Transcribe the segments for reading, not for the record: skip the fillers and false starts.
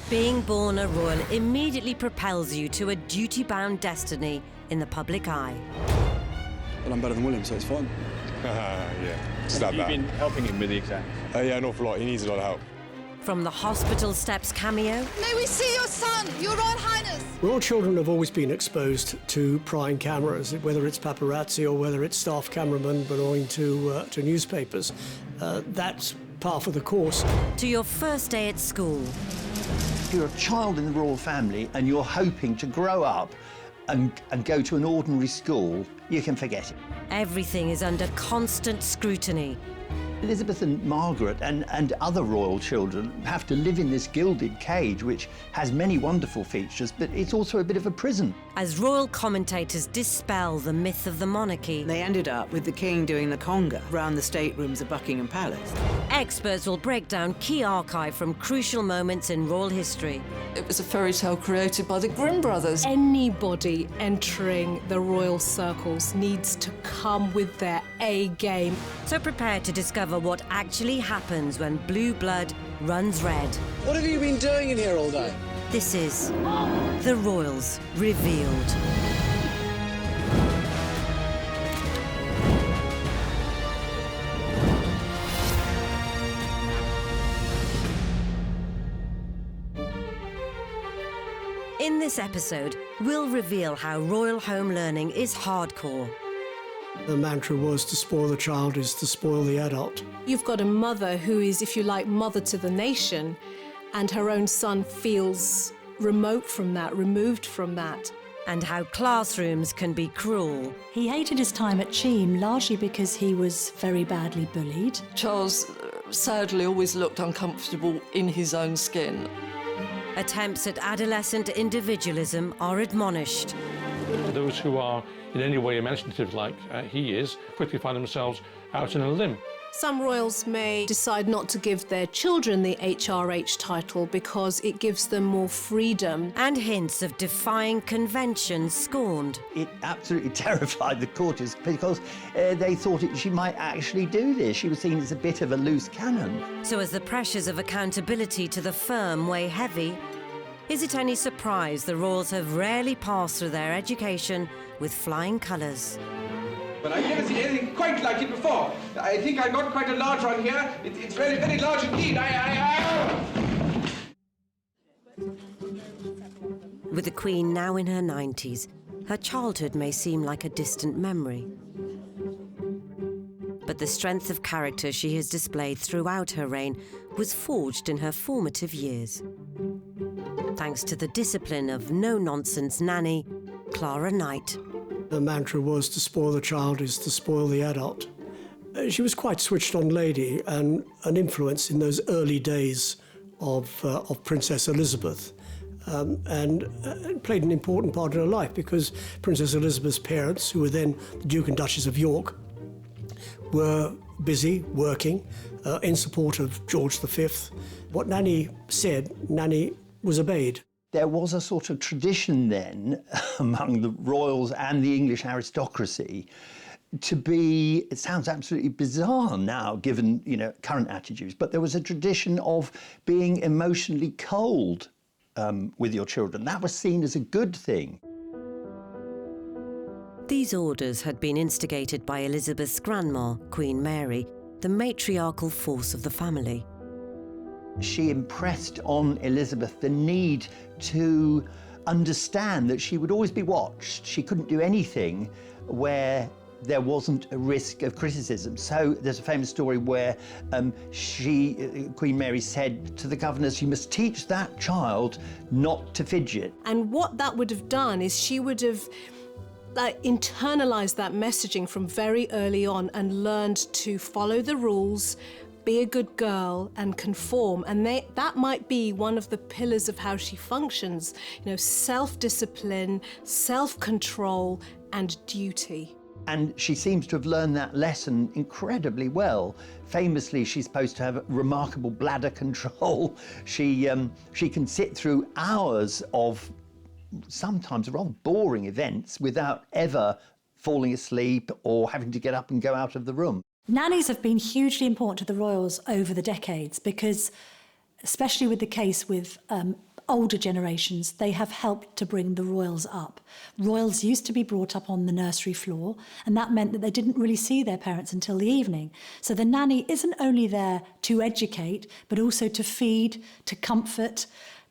Being born a royal immediately propels you to a duty-bound destiny in the public eye. Well, I'm better than William, so it's fine. Yeah, just like Have that. you been helping him with the exams? Yeah, an awful lot. He needs a lot of help. From the hospital steps cameo May we see your son, Your Royal Highness? Royal children have always been exposed to prying cameras, whether it's paparazzi or whether it's staff cameramen belonging to newspapers. That's par for the course. to your first day at school. If you're a child in the royal family and you're hoping to grow up and go to an ordinary school, you can forget it. Everything is under constant scrutiny. Elizabeth and Margaret and other royal children have to live in this gilded cage, which has many wonderful features, but it's also a bit of a prison. As royal commentators dispel the myth of the monarchy, They ended up with the king doing the conga round the staterooms of Buckingham Palace. experts will break down key archive from crucial moments in royal history. It was a fairy tale created by the Grimm brothers. Anybody entering the royal circles needs to come with their A game. So prepare to discover what actually happens when blue blood runs red. What have you been doing in here all day? This is The Royals Revealed. In this episode, we'll reveal how royal home learning is hardcore. The mantra was to spoil the child is to spoil the adult. You've got a mother who is, if you like, mother to the nation, and her own son feels remote from that, removed from that. And how classrooms can be cruel. He hated his time at Cheam largely because he was very badly bullied. Charles sadly always looked uncomfortable in his own skin. Attempts at adolescent individualism are admonished. Those who are in any way imaginative like he is quickly find themselves out in a limb. Some royals may decide not to give their children the HRH title because it gives them more freedom. And hints of defying conventions scorned. It absolutely terrified the courtiers because they thought she might actually do this. She was seen as a bit of a loose cannon. So as the pressures of accountability to the firm weigh heavy, is it any surprise the royals have rarely passed through their education with flying colours? But I've never seen anything quite like it before. I think I got quite a large one here. It's really very large indeed. With the Queen now in her 90s, her childhood may seem like a distant memory. But the strength of character she has displayed throughout her reign was forged in her formative years. Thanks to the discipline of no-nonsense nanny, Clara Knight. The mantra was to spoil the child is to spoil the adult. She was quite switched-on lady and an influence in those early days of Princess Elizabeth. And played an important part in her life because Princess Elizabeth's parents, who were then the Duke and Duchess of York, were busy working in support of George V. What Nanny said, Nanny was obeyed. There was a sort of tradition then among the royals and the English aristocracy to be, it sounds absolutely bizarre now given, current attitudes, but there was a tradition of being emotionally cold with your children. That was seen as a good thing. These orders had been instigated by Elizabeth's grandma, Queen Mary, the matriarchal force of the family. She impressed on Elizabeth the need to understand that she would always be watched. She couldn't do anything where there wasn't a risk of criticism. So there's a famous story where Queen Mary said to the governors, you must teach that child not to fidget. And what that would have done is she would have internalized that messaging from very early on and learned to follow the rules, be a good girl and conform. And that might be one of the pillars of how she functions, self-discipline, self-control and duty. And she seems to have learned that lesson incredibly well. Famously, she's supposed to have remarkable bladder control. She can sit through hours of sometimes rather boring events without ever falling asleep or having to get up and go out of the room. Nannies have been hugely important to the royals over the decades because especially with the case with older generations, they have helped to bring the royals up. Royals used to be brought up on the nursery floor, and that meant that they didn't really see their parents until the evening. So the nanny isn't only there to educate, but also to feed, to comfort,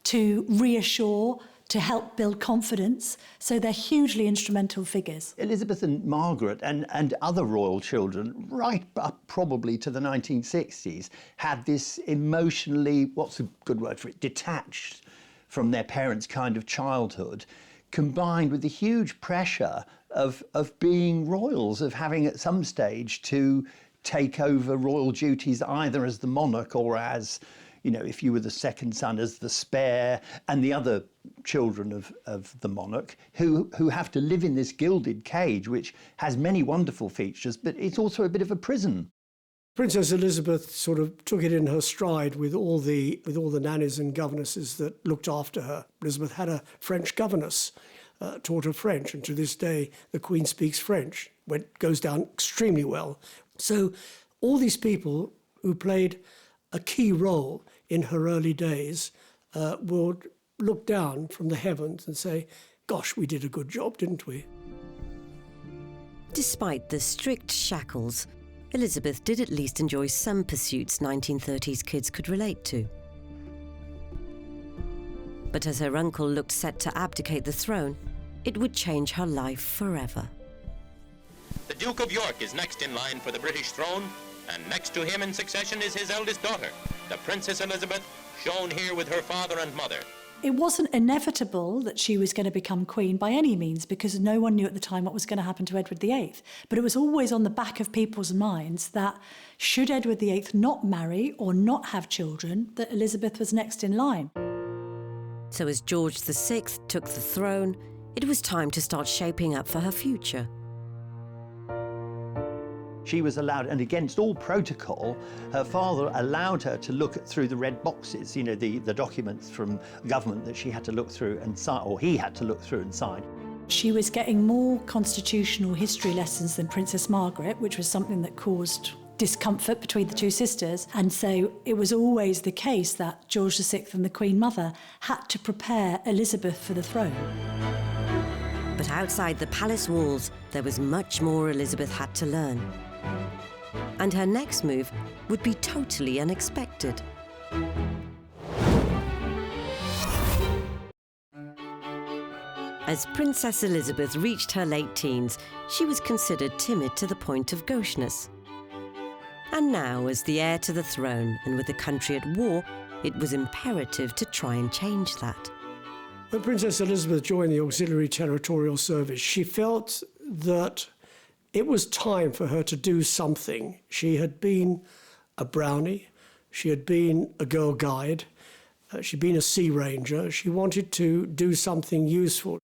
to reassure, to help build confidence. So they're hugely instrumental figures. Elizabeth and Margaret and other royal children, right up probably to the 1960s, had this emotionally, what's a good word for it, detached from their parents' kind of childhood, combined with the huge pressure of being royals, of having at some stage to take over royal duties either as the monarch or as, you know, if you were the second son, as the spare, and the other children of the monarch who have to live in this gilded cage, which has many wonderful features, but it's also a bit of a prison. Princess Elizabeth sort of took it in her stride with all the nannies and governesses that looked after her. Elizabeth had a French governess, taught her French, and to this day the Queen speaks French. Goes down extremely well. So all these people who played a key role in her early days would look down from the heavens and say, gosh, we did a good job, didn't we? Despite the strict shackles, Elizabeth did at least enjoy some pursuits 1930s kids could relate to. But as her uncle looked set to abdicate the throne, it would change her life forever. The Duke of York is next in line for the British throne, and next to him in succession is his eldest daughter, the Princess Elizabeth, shown here with her father and mother. It wasn't inevitable that she was going to become queen by any means, because no one knew at the time what was going to happen to Edward VIII. But it was always on the back of people's minds that should Edward VIII not marry or not have children, that Elizabeth was next in line. So as George VI took the throne, it was time to start shaping up for her future. She was allowed, and against all protocol, her father allowed her to look through the red boxes, you know, the documents from government that she had to look through and sign, or he had to look through and sign. She was getting more constitutional history lessons than Princess Margaret, which was something that caused discomfort between the two sisters. And so it was always the case that George VI and the Queen Mother had to prepare Elizabeth for the throne. But outside the palace walls, there was much more Elizabeth had to learn. And her next move would be totally unexpected. As Princess Elizabeth reached her late teens, she was considered timid to the point of gaucheness. And now, as the heir to the throne and with the country at war, it was imperative to try and change that. When Princess Elizabeth joined the Auxiliary Territorial Service, she felt that it was time for her to do something. She had been a brownie, she had been a girl guide, she'd been a sea ranger. She wanted to do something useful.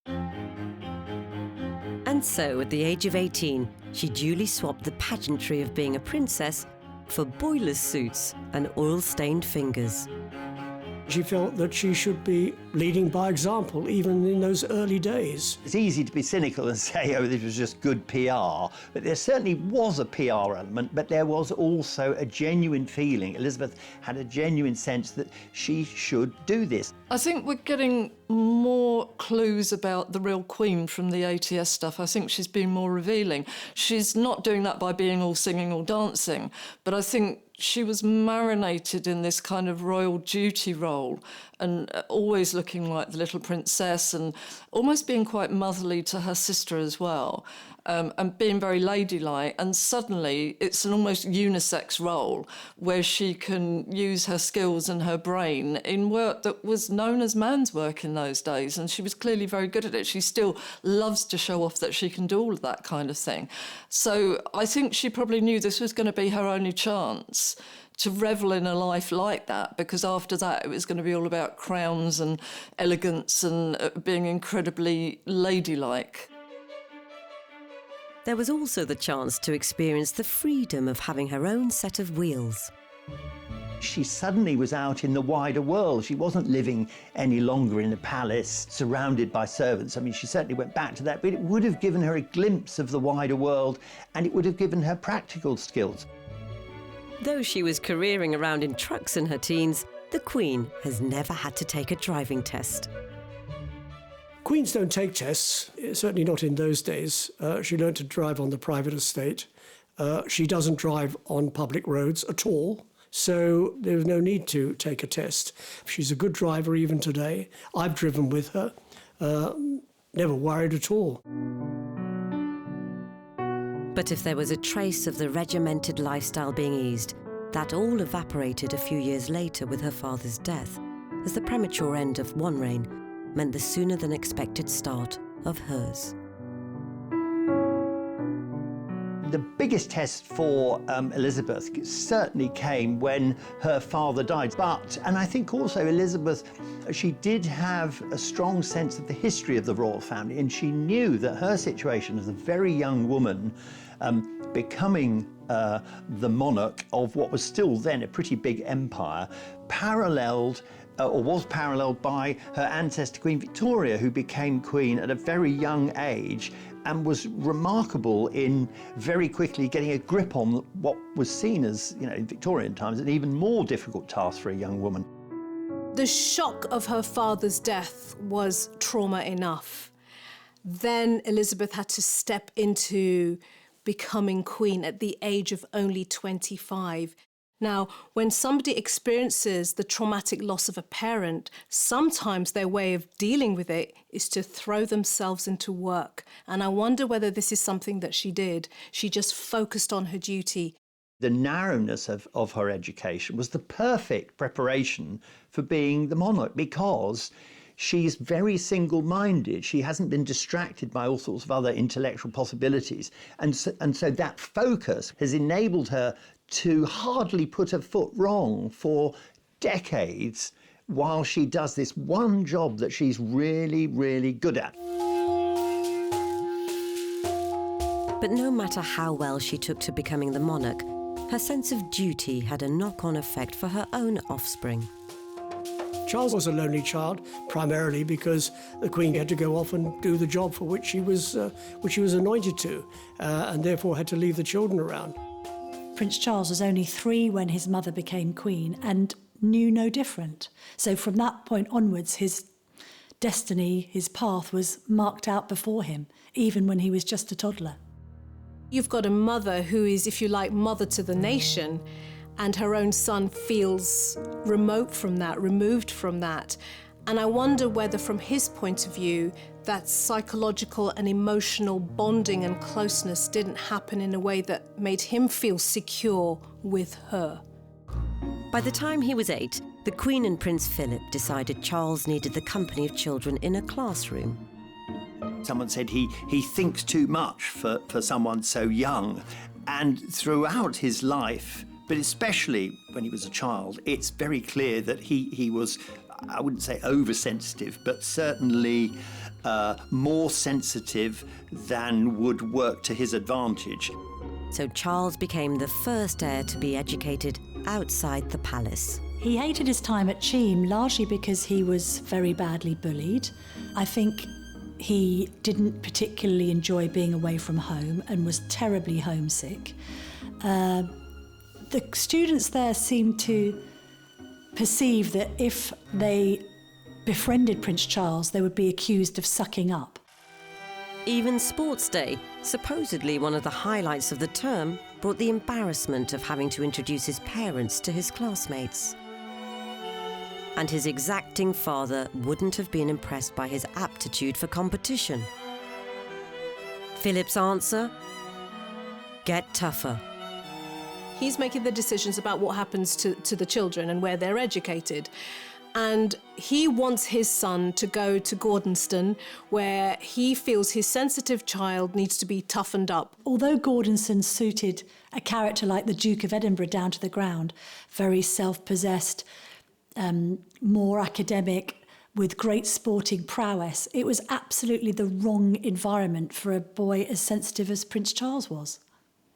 And so, at the age of 18, she duly swapped the pageantry of being a princess for boiler suits and oil-stained fingers. She felt that she should be leading by example, even in those early days. It's easy to be cynical and say, oh, this was just good PR, but there certainly was a PR element, but there was also a genuine feeling. Elizabeth had a genuine sense that she should do this. I think we're getting more clues about the real Queen from the ATS stuff. I think she's been more revealing. She's not doing that by being all singing or dancing, but I think she was marinated in this kind of royal duty role and always looking like the little princess and almost being quite motherly to her sister as well, and being very ladylike. And suddenly it's an almost unisex role where she can use her skills and her brain in work that was known as man's work in those days. And she was clearly very good at it. She still loves to show off that she can do all of that kind of thing. So I think she probably knew this was going to be her only chance to revel in a life like that, because after that it was going to be all about crowns and elegance and being incredibly ladylike. There was also the chance to experience the freedom of having her own set of wheels. She suddenly was out in the wider world. She wasn't living any longer in a palace surrounded by servants. I mean, she certainly went back to that, but it would have given her a glimpse of the wider world, and it would have given her practical skills. Though she was careering around in trucks in her teens, the Queen has never had to take a driving test. Queens don't take tests, certainly not in those days. She learned to drive on the private estate. She doesn't drive on public roads at all, so there's no need to take a test. She's a good driver even today. I've driven with her, never worried at all. But if there was a trace of the regimented lifestyle being eased, that all evaporated a few years later with her father's death, as the premature end of one reign meant the sooner than expected start of hers. The biggest test for Elizabeth certainly came when her father died. And I think also Elizabeth, she did have a strong sense of the history of the royal family, and she knew that her situation as a very young woman, becoming the monarch of what was still then a pretty big empire, was paralleled by her ancestor Queen Victoria, who became queen at a very young age and was remarkable in very quickly getting a grip on what was seen as, in Victorian times, an even more difficult task for a young woman. The shock of her father's death was trauma enough. Then Elizabeth had to step into becoming queen at the age of only 25. Now, when somebody experiences the traumatic loss of a parent, sometimes their way of dealing with it is to throw themselves into work. And I wonder whether this is something that she did. She just focused on her duty. The narrowness of her education was the perfect preparation for being the monarch, because she's very single-minded. She hasn't been distracted by all sorts of other intellectual possibilities. And so that focus has enabled her to hardly put her foot wrong for decades while she does this one job that she's really, really good at. But no matter how well she took to becoming the monarch, her sense of duty had a knock-on effect for her own offspring. Charles was a lonely child, primarily because the Queen had to go off and do the job for which she was anointed to, and therefore had to leave the children around. Prince Charles was only 3 when his mother became queen and knew no different. So from that point onwards, his destiny, his path was marked out before him, even when he was just a toddler. You've got a mother who is, if you like, mother to the nation, and her own son feels remote from that, removed from that. And I wonder whether, from his point of view, that psychological and emotional bonding and closeness didn't happen in a way that made him feel secure with her. By the time he was 8, the Queen and Prince Philip decided Charles needed the company of children in a classroom. Someone said he thinks too much for someone so young. And throughout his life, but especially when he was a child, it's very clear that he was, I wouldn't say oversensitive, but certainly more sensitive than would work to his advantage. So Charles became the first heir to be educated outside the palace. He hated his time at Cheam largely because he was very badly bullied. I think he didn't particularly enjoy being away from home and was terribly homesick. The students there seemed to perceive that if they befriended Prince Charles, they would be accused of sucking up. Even Sports Day, supposedly one of the highlights of the term, brought the embarrassment of having to introduce his parents to his classmates. And his exacting father wouldn't have been impressed by his aptitude for competition. Philip's answer? Get tougher. He's making the decisions about what happens to the children and where they're educated. And he wants his son to go to Gordonston, where he feels his sensitive child needs to be toughened up. Although Gordonston suited a character like the Duke of Edinburgh down to the ground, very self-possessed, more academic, with great sporting prowess, it was absolutely the wrong environment for a boy as sensitive as Prince Charles was.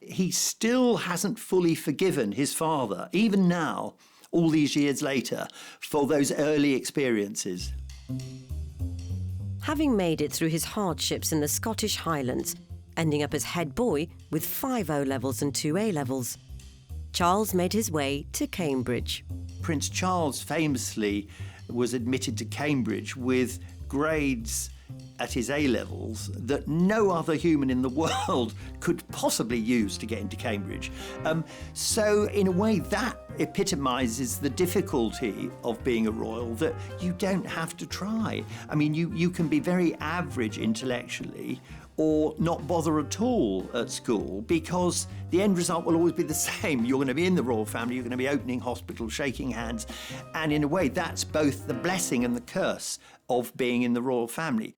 He still hasn't fully forgiven his father, even now, all these years later, for those early experiences. Having made it through his hardships in the Scottish Highlands, ending up as head boy with 5 O-levels and 2 A-levels, Charles made his way to Cambridge. Prince Charles famously was admitted to Cambridge with grades at his A-levels that no other human in the world could possibly use to get into Cambridge. So in a way that epitomises the difficulty of being a royal, that you don't have to try. I mean, you can be very average intellectually or not bother at all at school, because the end result will always be the same. You're going to be in the royal family, you're going to be opening hospitals, shaking hands, and in a way that's both the blessing and the curse of being in the royal family.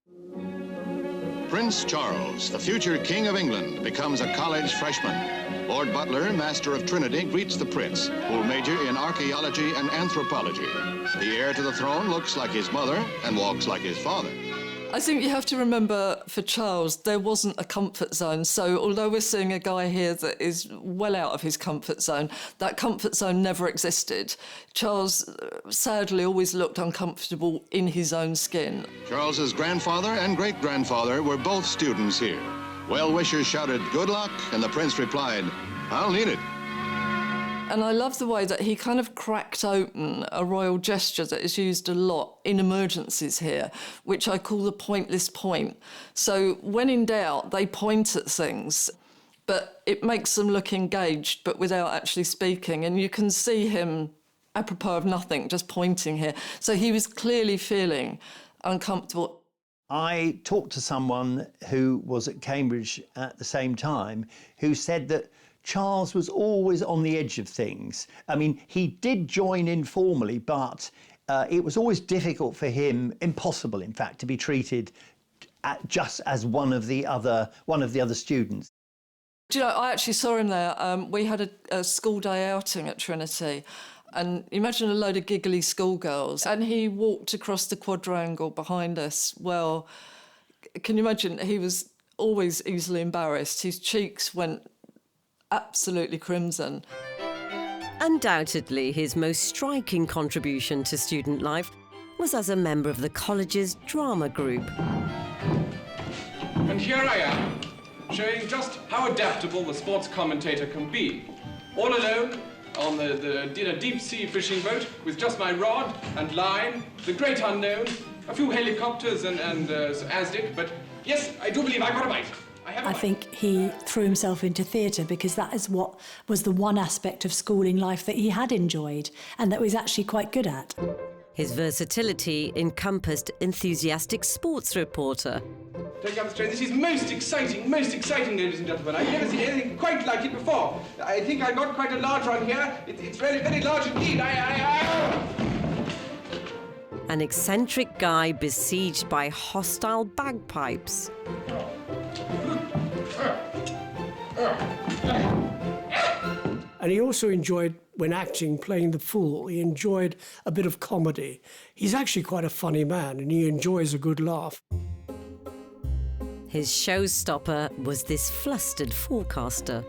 Prince Charles, the future King of England, becomes a college freshman. Lord Butler, Master of Trinity, greets the Prince, who will major in archaeology and anthropology. The heir to the throne looks like his mother and walks like his father. I think you have to remember, for Charles, there wasn't a comfort zone. So although we're seeing a guy here that is well out of his comfort zone, that comfort zone never existed. Charles, sadly, always looked uncomfortable in his own skin. Charles's grandfather and great-grandfather were both students here. Well-wishers shouted, "Good luck," and the Prince replied, "I'll need it." And I love the way that he kind of cracked open a royal gesture that is used a lot in emergencies here, which I call the pointless point. So when in doubt, they point at things, but it makes them look engaged, but without actually speaking. And you can see him, apropos of nothing, just pointing here. So he was clearly feeling uncomfortable. I talked to someone who was at Cambridge at the same time who said that Charles was always on the edge of things. I mean, he did join informally, but it was always difficult for him, impossible, in fact, to be treated just as one of the other students. Do you know, I actually saw him there. We had a school day outing at Trinity, and imagine a load of giggly schoolgirls, and he walked across the quadrangle behind us. Well, can you imagine? He was always easily embarrassed. His cheeks went absolutely crimson. Undoubtedly, his most striking contribution to student life was as a member of the college's drama group. And here I am, showing just how adaptable the sports commentator can be. All alone on in a deep-sea fishing boat with just my rod and line, the great unknown, a few helicopters and ASDIC, but yes, I do believe I got a bite. I think he threw himself into theatre because that is what was the one aspect of schooling life that he had enjoyed and that he was actually quite good at. His versatility encompassed enthusiastic sports reporter. Take up the strain. This is most exciting, ladies and gentlemen. I've never seen anything quite like it before. I think I got quite a large one here. It's very, very large indeed. An eccentric guy besieged by hostile bagpipes. And he also enjoyed, when acting, playing the fool. He enjoyed a bit of comedy. He's actually quite a funny man, and he enjoys a good laugh. His showstopper was this flustered forecaster.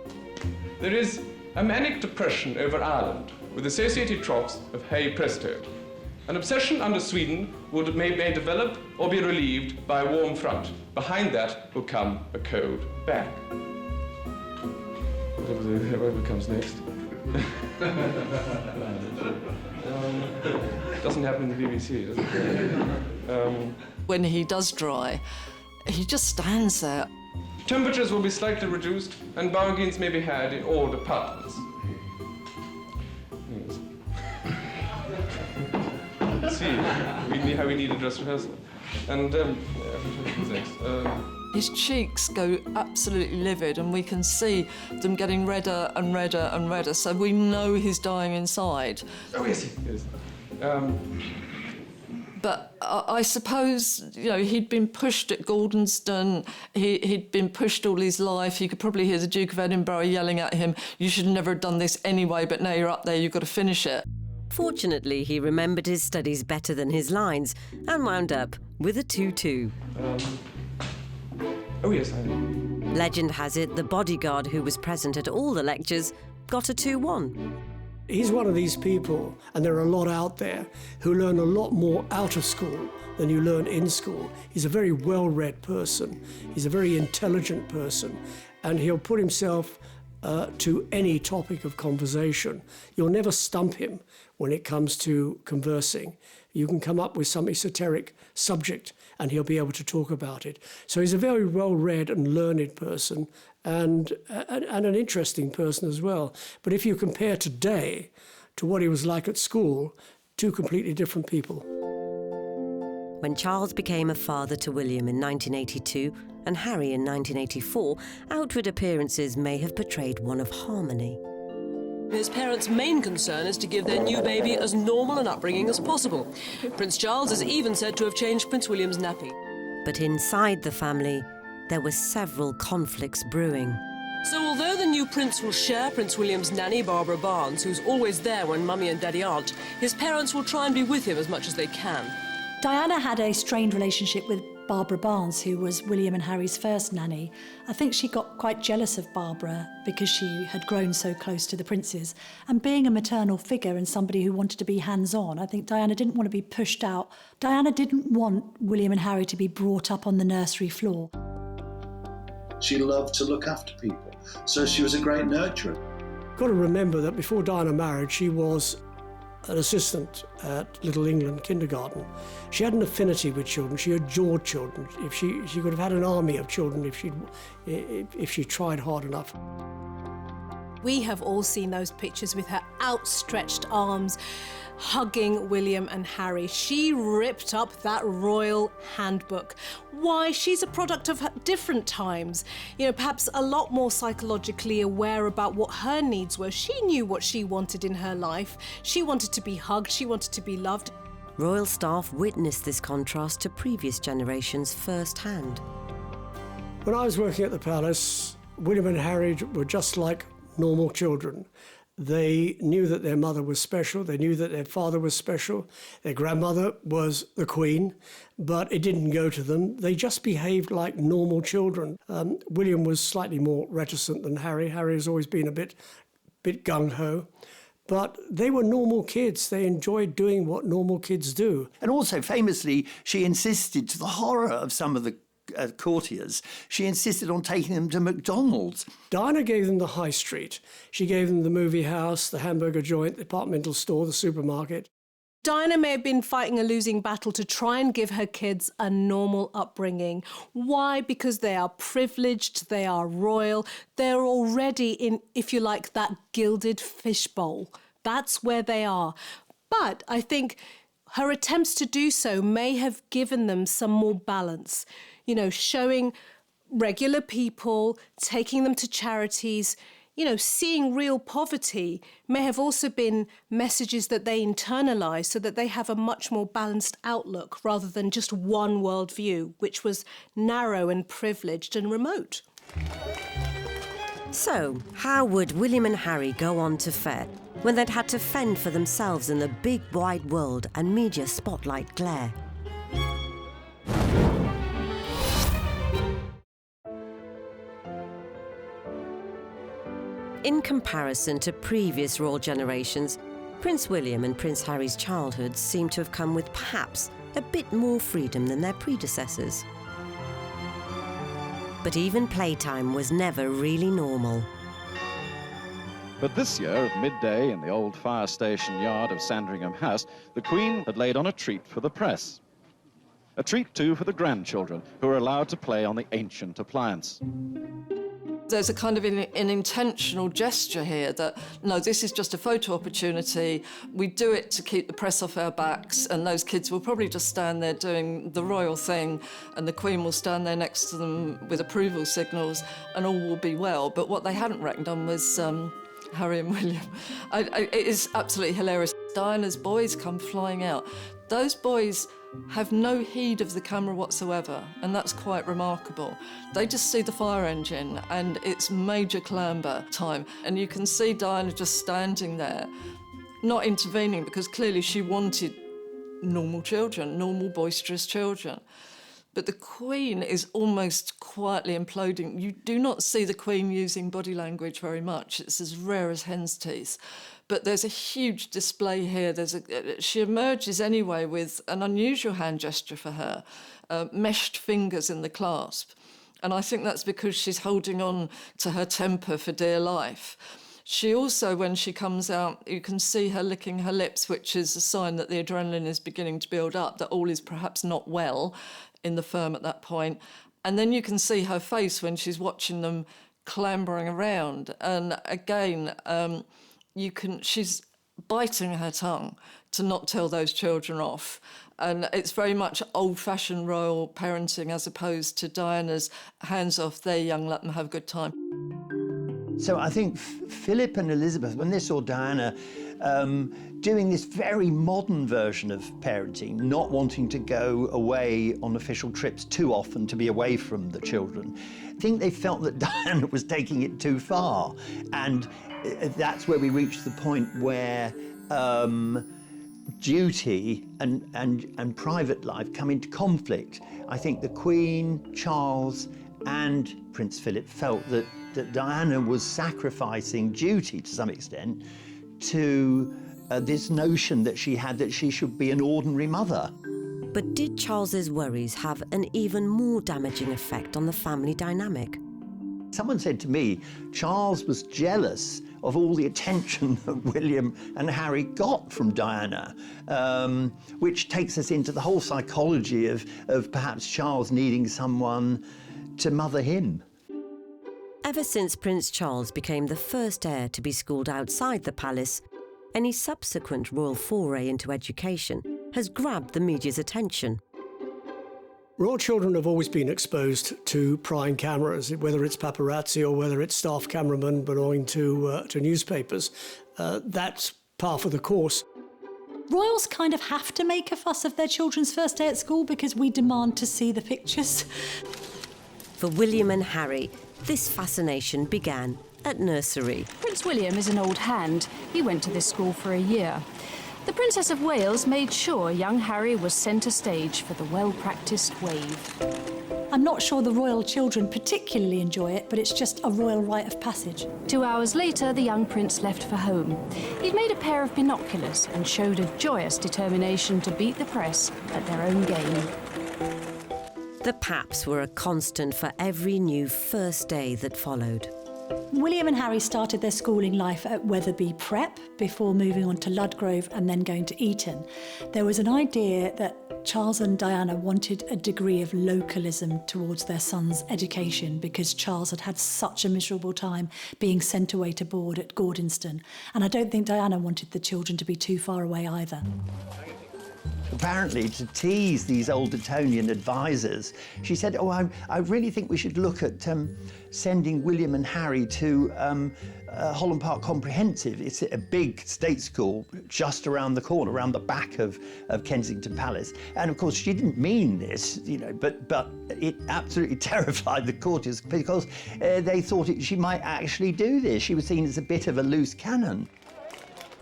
There is a manic depression over Ireland with associated troughs of hey presto. An obsession under Sweden may develop or be relieved by a warm front. Behind that will come a cold back. Whatever comes next. Doesn't happen in the BBC, does it? When he does dry, he just stands there. Temperatures will be slightly reduced and bargains may be had in all departments. Let's see how we need a dress rehearsal. And next. His cheeks go absolutely livid and we can see them getting redder and redder and redder, so we know he's dying inside. Oh, yes, yes. But I suppose, you know, he'd been pushed at Gordonston, he'd been pushed all his life. You could probably hear the Duke of Edinburgh yelling at him, "You should never have done this anyway, but now you're up there, you've got to finish it." Fortunately, he remembered his studies better than his lines and wound up with a 2-2. Oh, yes, I know. Legend has it the bodyguard who was present at all the lectures got a 2-1. He's one of these people, and there are a lot out there, who learn a lot more out of school than you learn in school. He's a very well-read person. He's a very intelligent person, and he'll put himself to any topic of conversation. You'll never stump him when it comes to conversing. You can come up with some esoteric subject and he'll be able to talk about it. So he's a very well-read and learned person and an interesting person as well. But if you compare today to what he was like at school, two completely different people. When Charles became a father to William in 1982 and Harry in 1984, outward appearances may have portrayed one of harmony. His parents' main concern is to give their new baby as normal an upbringing as possible. Prince Charles is even said to have changed Prince William's nappy. But inside the family, there were several conflicts brewing. So although the new prince will share Prince William's nanny, Barbara Barnes, who's always there when Mummy and Daddy aren't, his parents will try and be with him as much as they can. Diana had a strained relationship with Barbara Barnes, who was William and Harry's first nanny. I think she got quite jealous of Barbara because she had grown so close to the princes. And being a maternal figure and somebody who wanted to be hands-on, I think Diana didn't want to be pushed out. Diana didn't want William and Harry to be brought up on the nursery floor. She loved to look after people, so she was a great nurturer. Got to remember that before Diana married, she was an assistant at Little England Kindergarten. She had an affinity with children. She adored children. If she could have had an army of children if she tried hard enough. We have all seen those pictures with her outstretched arms, hugging William and Harry. She ripped up that royal handbook. Why? She's a product of different times. You know, perhaps a lot more psychologically aware about what her needs were. She knew what she wanted in her life. She wanted to be hugged. She wanted to be loved. Royal staff witnessed this contrast to previous generations firsthand. When I was working at the palace, William and Harry were just like normal children. They knew that their mother was special. They knew that their father was special. Their grandmother was the Queen, but it didn't go to them. They just behaved like normal children. William was slightly more reticent than Harry. Harry has always been a bit gung-ho. But they were normal kids. They enjoyed doing what normal kids do. And also, famously, she insisted, to the horror of some of the courtiers, she insisted on taking them to McDonald's. Diana gave them the high street. She gave them the movie house, the hamburger joint, the departmental store, the supermarket. Diana may have been fighting a losing battle to try and give her kids a normal upbringing. Why? Because they are privileged, they are royal, they're already in, if you like, that gilded fishbowl. That's where they are. But I think her attempts to do so may have given them some more balance. You know, showing regular people, taking them to charities, you know, seeing real poverty may have also been messages that they internalise so that they have a much more balanced outlook rather than just one worldview, which was narrow and privileged and remote. So, how would William and Harry go on to fare when they'd had to fend for themselves in the big wide world and media spotlight glare? In comparison to previous royal generations, Prince William and Prince Harry's childhoods seem to have come with perhaps a bit more freedom than their predecessors. But even playtime was never really normal. But this year, at midday in the old fire station yard of Sandringham House, the Queen had laid on a treat for the press. A treat, too, for the grandchildren, who are allowed to play on the ancient appliance. There's a kind of an intentional gesture here that, no, this is just a photo opportunity. We do it to keep the press off our backs, and those kids will probably just stand there doing the royal thing, and the Queen will stand there next to them with approval signals, and all will be well. But what they hadn't reckoned on was Harry and William. It is absolutely hilarious. Diana's boys come flying out. Those boys have no heed of the camera whatsoever, and that's quite remarkable. They just see the fire engine, and it's Major Clamber time, and you can see Diana just standing there, not intervening, because clearly she wanted normal children, normal boisterous children. But the Queen is almost quietly imploding. You do not see the Queen using body language very much. It's as rare as hen's teeth. But there's a huge display here. She emerges anyway with an unusual hand gesture for her, meshed fingers in the clasp. And I think that's because she's holding on to her temper for dear life. She also, when she comes out, you can see her licking her lips, which is a sign that the adrenaline is beginning to build up, that all is perhaps not well in the firm at that point. And then you can see her face when she's watching them clambering around. And again, she's biting her tongue to not tell those children off. And it's very much old-fashioned royal parenting as opposed to Diana's hands off, they're young, let them have a good time. So I think Philip and Elizabeth, when they saw Diana doing this very modern version of parenting, not wanting to go away on official trips too often to be away from the children, I think they felt that Diana was taking it too far. And that's where we reached the point where duty and private life come into conflict. I think the Queen, Charles, and Prince Philip felt that Diana was sacrificing duty to some extent to this notion that she had that she should be an ordinary mother. But did Charles's worries have an even more damaging effect on the family dynamic? Someone said to me, Charles was jealous of all the attention that William and Harry got from Diana, which takes us into the whole psychology of perhaps Charles needing someone to mother him. Ever since Prince Charles became the first heir to be schooled outside the palace, any subsequent royal foray into education has grabbed the media's attention. Royal children have always been exposed to prying cameras, whether it's paparazzi or whether it's staff cameramen belonging to newspapers. That's par for the course. Royals kind of have to make a fuss of their children's first day at school because we demand to see the pictures. For William and Harry, this fascination began at nursery. Prince William is an old hand. He went to this school for a year. The Princess of Wales made sure young Harry was centre stage for the well-practised wave. I'm not sure the royal children particularly enjoy it, but it's just a royal rite of passage. 2 hours later, the young prince left for home. He'd made a pair of binoculars and showed a joyous determination to beat the press at their own game. The Paps were a constant for every new first day that followed. William and Harry started their schooling life at Wetherby Prep before moving on to Ludgrove and then going to Eton. There was an idea that Charles and Diana wanted a degree of localism towards their son's education because Charles had had such a miserable time being sent away to board at Gordonston. And I don't think Diana wanted the children to be too far away either. Apparently, to tease these old Etonian advisors, she said, oh, I really think we should look at sending William and Harry to Holland Park Comprehensive. It's a big state school just around the corner, around the back of Kensington Palace. And of course, she didn't mean this, you know, but it absolutely terrified the courtiers because they thought she might actually do this. She was seen as a bit of a loose cannon.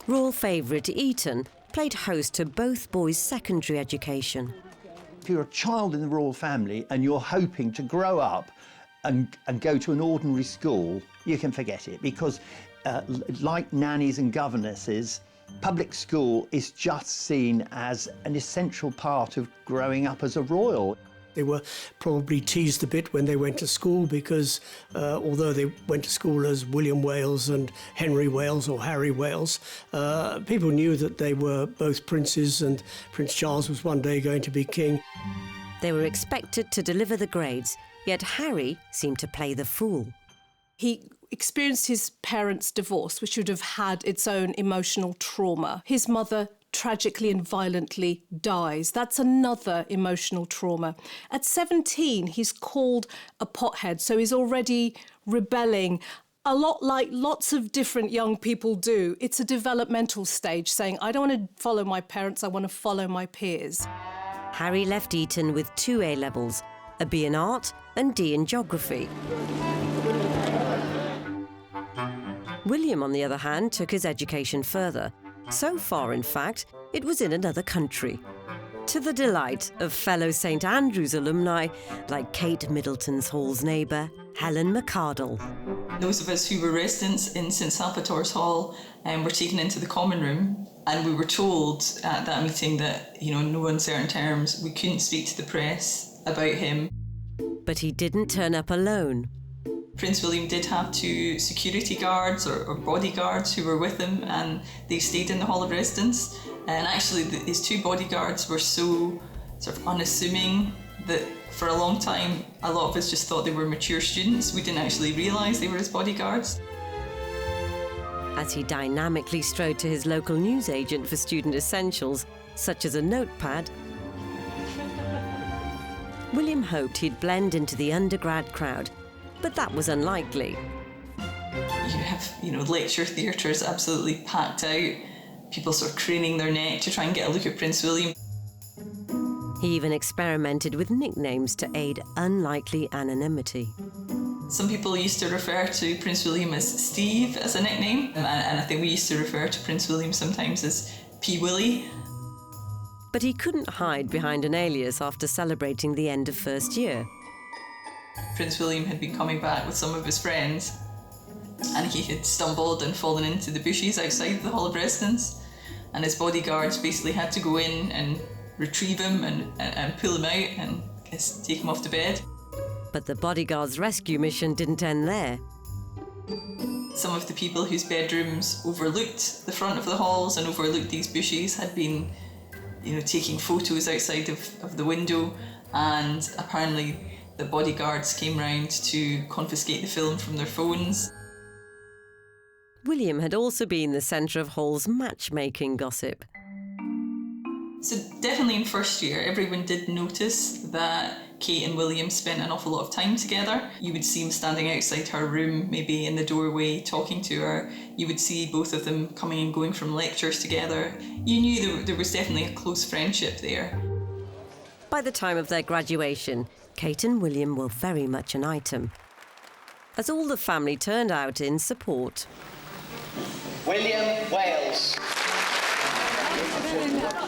Royal favourite Eton played host to both boys' secondary education. If you're a child in the royal family and you're hoping to grow up and go to an ordinary school, you can forget it because like nannies and governesses, public school is just seen as an essential part of growing up as a royal. They were probably teased a bit when they went to school because although they went to school as William Wales and Henry Wales or Harry Wales, people knew that they were both princes and Prince Charles was one day going to be king. They were expected to deliver the grades, yet Harry seemed to play the fool. He experienced his parents' divorce, which would have had its own emotional trauma. His mother tragically and violently dies. That's another emotional trauma. At 17, he's called a pothead, so he's already rebelling, a lot like lots of different young people do. It's a developmental stage, saying, I don't want to follow my parents, I want to follow my peers. Harry left Eton with 2 A-levels, a B in art and D in geography. William, on the other hand, took his education further. So far, in fact, it was in another country. To the delight of fellow St Andrews alumni like Kate Middleton's Hall's neighbour, Helen McCardle. Those of us who were residents in St Salvator's Hall were taken into the common room, and we were told at that meeting that, in no uncertain terms, we couldn't speak to the press about him. But he didn't turn up alone. Prince William did have 2 security guards or bodyguards who were with him, and they stayed in the Hall of Residence. And actually, his 2 bodyguards were so sort of unassuming that for a long time, a lot of us just thought they were mature students. We didn't actually realise they were his bodyguards. As he dynamically strode to his local newsagent for student essentials, such as a notepad, William hoped he'd blend into the undergrad crowd, but that was unlikely. You have, lecture theatres absolutely packed out, people sort of craning their neck to try and get a look at Prince William. He even experimented with nicknames to aid unlikely anonymity. Some people used to refer to Prince William as Steve as a nickname, and I think we used to refer to Prince William sometimes as P. Willie. But he couldn't hide behind an alias after celebrating the end of first year. Prince William had been coming back with some of his friends, and he had stumbled and fallen into the bushes outside the Hall of Residence, and his bodyguards basically had to go in and retrieve him and pull him out and take him off to bed. But the bodyguard's rescue mission didn't end there. Some of the people whose bedrooms overlooked the front of the halls and overlooked these bushes had been, taking photos outside of the window, and apparently the bodyguards came round to confiscate the film from their phones. William had also been the centre of Hall's matchmaking gossip. So definitely in first year, everyone did notice that Kate and William spent an awful lot of time together. You would see him standing outside her room, maybe in the doorway, talking to her. You would see both of them coming and going from lectures together. You knew there was definitely a close friendship there. By the time of their graduation, Kate and William were very much an item, as all the family turned out in support. William Wales.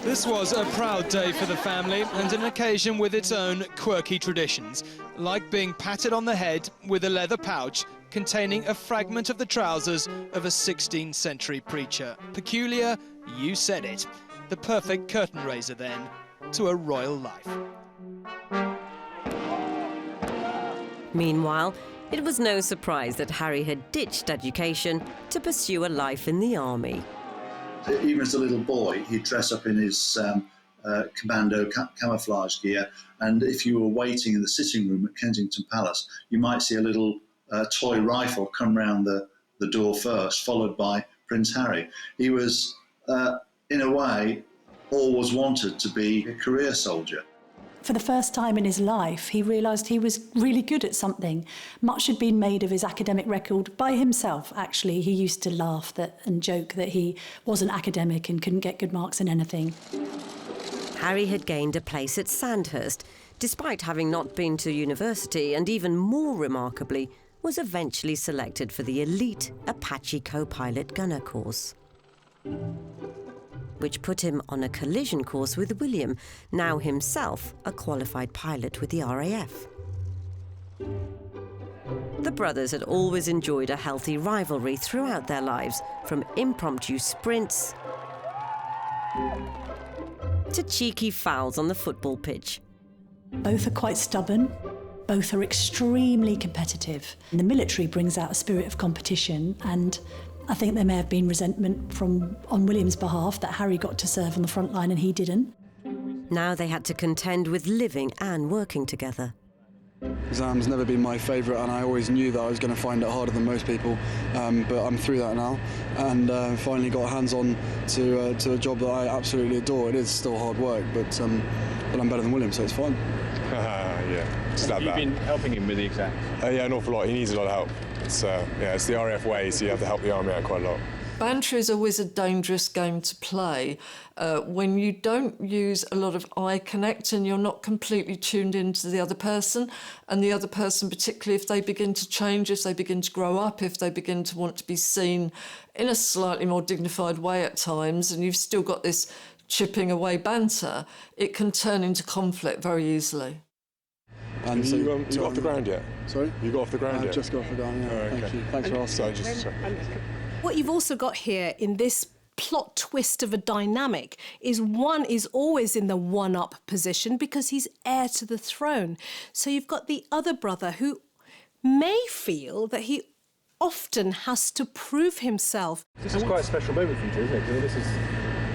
This was a proud day for the family and an occasion with its own quirky traditions, like being patted on the head with a leather pouch containing a fragment of the trousers of a 16th century preacher. Peculiar, you said it. The perfect curtain raiser, then, to a royal life. Meanwhile, it was no surprise that Harry had ditched education to pursue a life in the army. Even as a little boy, he'd dress up in his commando camouflage gear, and if you were waiting in the sitting room at Kensington Palace, you might see a little toy rifle come round the door first, followed by Prince Harry. He was, in a way, always wanted to be a career soldier. For the first time in his life, he realised he was really good at something. Much had been made of his academic record by himself, actually. He used to laugh and joke that he wasn't academic and couldn't get good marks in anything. Harry had gained a place at Sandhurst, despite having not been to university, and even more remarkably, was eventually selected for the elite Apache co-pilot gunner course, which put him on a collision course with William, now himself a qualified pilot with the RAF. The brothers had always enjoyed a healthy rivalry throughout their lives, from impromptu sprints to cheeky fouls on the football pitch. Both are quite stubborn. Both are extremely competitive. The military brings out a spirit of competition, and I think there may have been resentment on William's behalf that Harry got to serve on the front line and he didn't. Now they had to contend with living and working together. Exams never been my favourite, and I always knew that I was going to find it harder than most people, but I'm through that now, and finally got hands-on to a job that I absolutely adore. It is still hard work, but I'm better than William, so it's fine. Yeah, Have you been helping him with the exams? Yeah, an awful lot. He needs a lot of help. It's the RAF way, so you have to help the army out quite a lot. Banter is always a dangerous game to play when you don't use a lot of eye connect and you're not completely tuned into the other person, and the other person, particularly if they begin to change, if they begin to grow up, if they begin to want to be seen in a slightly more dignified way at times, and you've still got this chipping away banter, it can turn into conflict very easily. And so, you got off the ground yet? Sorry? You got off the ground yet? I've just got off the ground, yeah. Oh, okay. Thank you. Thanks for asking. What you've also got here in this plot twist of a dynamic is one is always in the one-up position because he's heir to the throne. So you've got the other brother who may feel that he often has to prove himself. This is quite a special moment for you two, isn't it? Because this is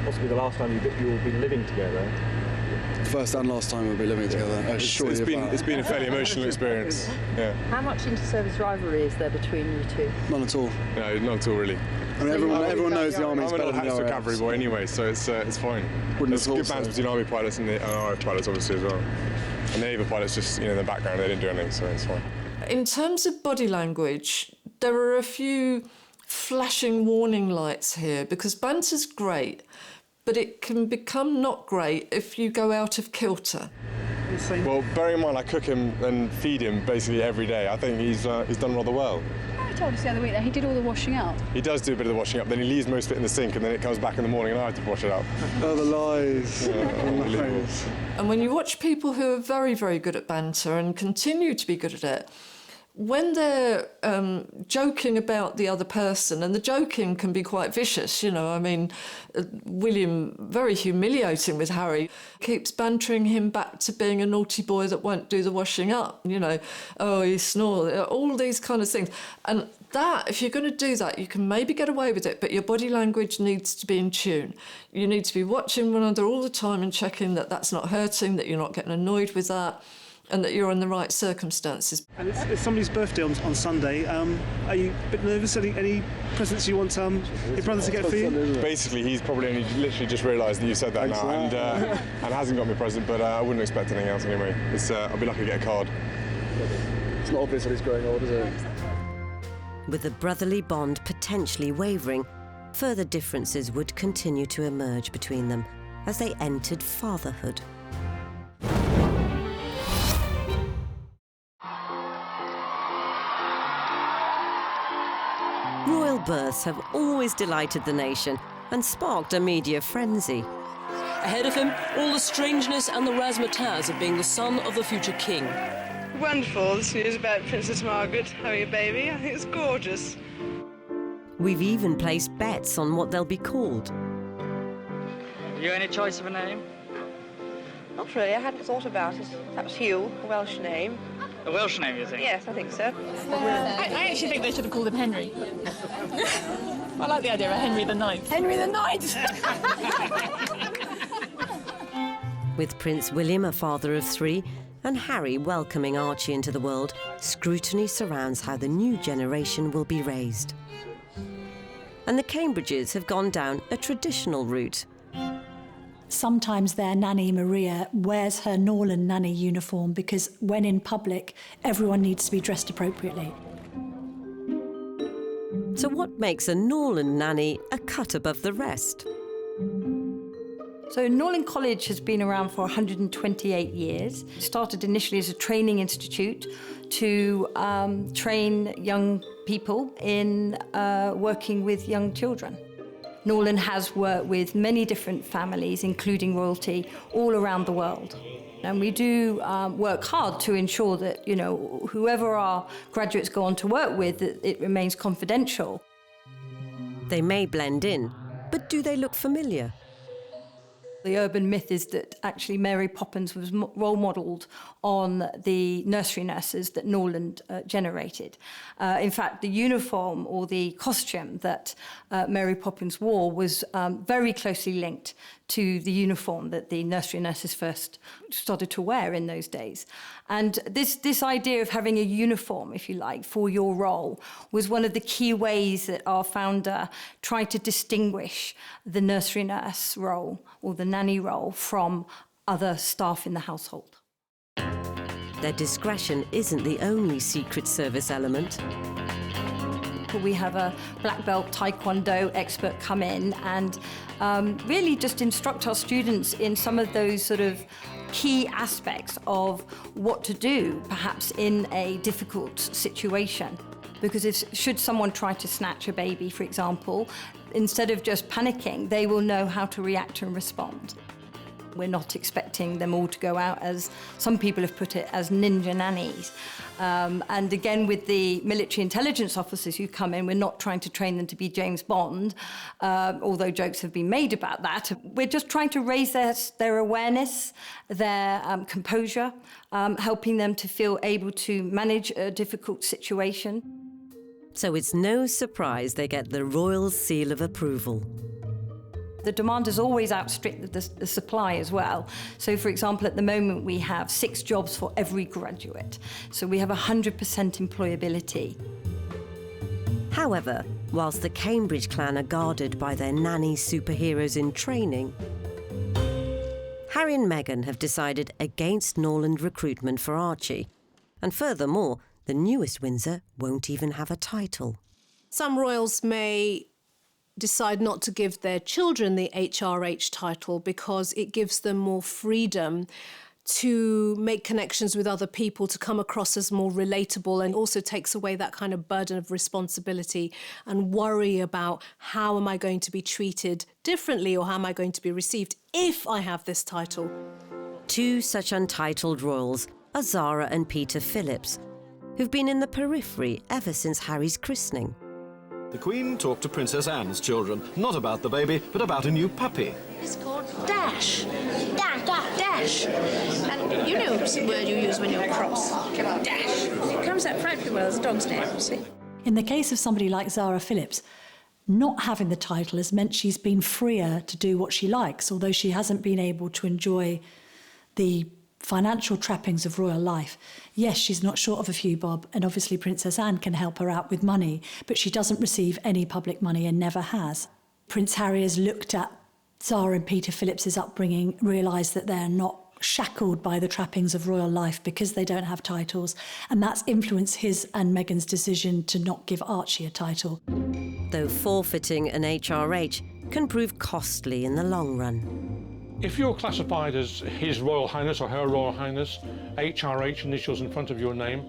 possibly the last time you'll be living together. First and last time we'll be living together. It's been a fairly emotional experience. Yeah. How much inter-service rivalry is there between you two? None at all. No, not at all, really. I mean, everyone knows the Army's better than the I'm an old cavalry boy anyway, so it's fine. There's good bands between Army pilots and RAF pilots, obviously, as well. And the Naval pilots just, in the background, they didn't do anything, so it's fine. In terms of body language, there are a few flashing warning lights here, because banter's great, but it can become not great if you go out of kilter. Well, bearing in mind I cook him and feed him basically every day, I think he's done rather well. You told us the other week that he did all the washing up. He does do a bit of the washing up, then he leaves most of it in the sink, and then it comes back in the morning and I have to wash it up. Oh, the lies. Unbelievable. And when you watch people who are very, very good at banter and continue to be good at it, when they're joking about the other person, and the joking can be quite vicious, I mean, William, very humiliating with Harry, keeps bantering him back to being a naughty boy that won't do the washing up, oh, he snores, all these kind of things. And that, if you're going to do that, you can maybe get away with it, but your body language needs to be in tune. You need to be watching one another all the time and checking that that's not hurting, that you're not getting annoyed with that, and that you're in the right circumstances. And it's somebody's birthday on Sunday. Are you a bit nervous? Any presents you want your brother to get for you? Basically, he's probably only literally just realised that you said that now, and hasn't got me a present, but I wouldn't expect anything else anyway. I'll be lucky to get a card. It's not obvious that he's growing old, is it? With the brotherly bond potentially wavering, further differences would continue to emerge between them as they entered fatherhood. Royal births have always delighted the nation and sparked a media frenzy. Ahead of him, all the strangeness and the razzmatazz of being the son of the future king. Wonderful, this news about Princess Margaret having a baby. I think it's gorgeous. We've even placed bets on what they'll be called. Have you any choice of a name? Not really, I hadn't thought about it. Perhaps Hugh, a Welsh name. A Welsh name, you think? Yes, I think so. I actually think they should have called him Henry. I like the idea of Henry the Ninth. Henry the Ninth! With Prince William a father of 3 and Harry welcoming Archie into the world, scrutiny surrounds how the new generation will be raised. And the Cambridges have gone down a traditional route. Sometimes their nanny, Maria, wears her Norland nanny uniform because when in public, everyone needs to be dressed appropriately. So what makes a Norland nanny a cut above the rest? So Norland College has been around for 128 years. It started initially as a training institute to train young people in working with young children. Norland has worked with many different families, including royalty, all around the world. And we do work hard to ensure that, whoever our graduates go on to work with, that it remains confidential. They may blend in, but do they look familiar? The urban myth is that actually Mary Poppins was role modelled on the nursery nurses that Norland generated. In fact, the uniform or the costume that Mary Poppins wore was very closely linked to the uniform that the nursery nurses first started to wear in those days. And this idea of having a uniform, if you like, for your role was one of the key ways that our founder tried to distinguish the nursery nurse role or the nanny role from other staff in the household. Their discretion isn't the only Secret Service element. We have a black belt taekwondo expert come in and really just instruct our students in some of those sort of key aspects of what to do, perhaps in a difficult situation. Because should someone try to snatch a baby, for example, instead of just panicking, they will know how to react and respond. We're not expecting them all to go out, as some people have put it, as ninja nannies. And again, with the military intelligence officers who come in, we're not trying to train them to be James Bond, although jokes have been made about that. We're just trying to raise their awareness, their composure, helping them to feel able to manage a difficult situation. So it's no surprise they get the Royal Seal of Approval. The demand has always outstripped the supply as well. So, for example, at the moment we have 6 jobs for every graduate. So we have 100% employability. However, whilst the Cambridge clan are guarded by their nanny superheroes in training, Harry and Meghan have decided against Norland recruitment for Archie. And furthermore, the newest Windsor won't even have a title. Some royals may decide not to give their children the HRH title because it gives them more freedom to make connections with other people, to come across as more relatable, and also takes away that kind of burden of responsibility and worry about how am I going to be treated differently or how am I going to be received if I have this title. 2 such untitled royals are Zara and Peter Phillips, who've been in the periphery ever since Harry's christening. The Queen talked to Princess Anne's children, not about the baby, but about a new puppy. It's called Dash. Dash. And you know the word you use when you're cross. Dash. It comes out frightfully well as a dog's name, you see. In the case of somebody like Zara Phillips, not having the title has meant she's been freer to do what she likes, although she hasn't been able to enjoy the financial trappings of royal life. Yes, she's not short of a few bob, and obviously Princess Anne can help her out with money, but she doesn't receive any public money and never has. Prince Harry has looked at Zara and Peter Phillips's upbringing, realised that they're not shackled by the trappings of royal life because they don't have titles, and that's influenced his and Meghan's decision to not give Archie a title. Though forfeiting an HRH can prove costly in the long run. If you're classified as His Royal Highness or Her Royal Highness, HRH initials in front of your name,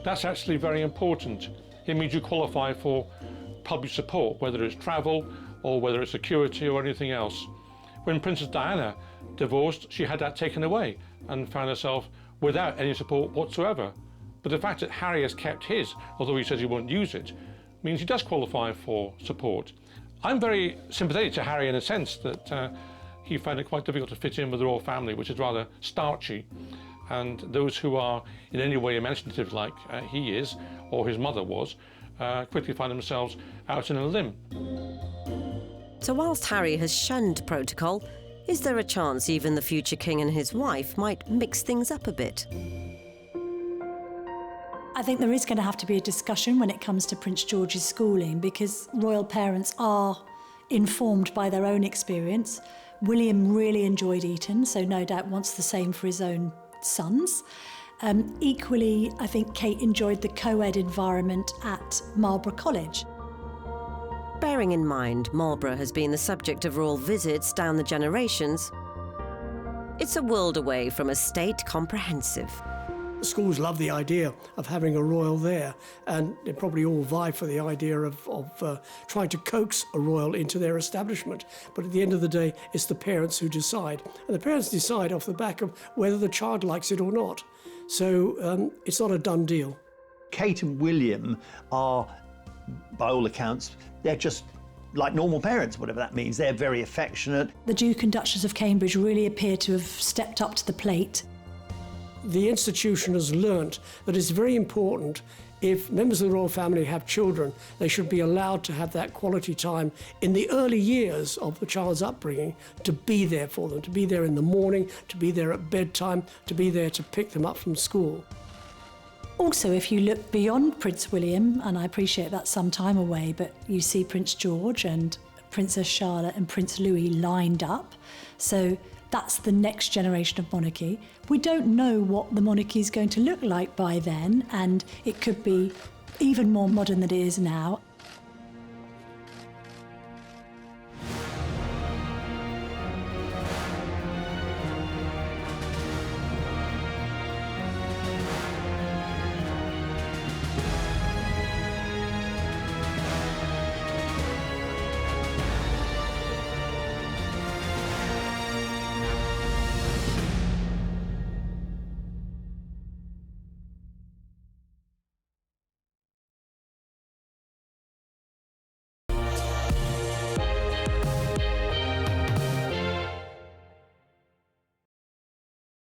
that's actually very important. It means you qualify for public support, whether it's travel or whether it's security or anything else. When Princess Diana divorced, she had that taken away and found herself without any support whatsoever. But the fact that Harry has kept his, although he says he won't use it, means he does qualify for support. I'm very sympathetic to Harry in a sense that he found it quite difficult to fit in with the royal family, which is rather starchy. And those who are in any way imaginative like he is, or his mother was, quickly find themselves out in a limb. So whilst Harry has shunned protocol, is there a chance even the future king and his wife might mix things up a bit? I think there is going to have to be a discussion when it comes to Prince George's schooling, because royal parents are informed by their own experience. William really enjoyed Eton, so no doubt wants the same for his own sons. Equally, I think Kate enjoyed the co-ed environment at Marlborough College. Bearing in mind Marlborough has been the subject of royal visits down the generations, it's a world away from a state comprehensive. Schools love the idea of having a royal there, and they probably all vie for the idea of trying to coax a royal into their establishment. But at the end of the day, it's the parents who decide. And the parents decide off the back of whether the child likes it or not. So it's not a done deal. Kate and William are, by all accounts, they're just like normal parents, whatever that means. They're very affectionate. The Duke and Duchess of Cambridge really appear to have stepped up to the plate. The institution has learnt that it's very important, if members of the royal family have children, they should be allowed to have that quality time in the early years of the child's upbringing, to be there for them, to be there in the morning, to be there at bedtime, to be there to pick them up from school. Also, if you look beyond Prince William, and I appreciate that's some time away, but you see Prince George and Princess Charlotte and Prince Louis lined up. So that's the next generation of monarchy. We don't know what the monarchy is going to look like by then, and it could be even more modern than it is now.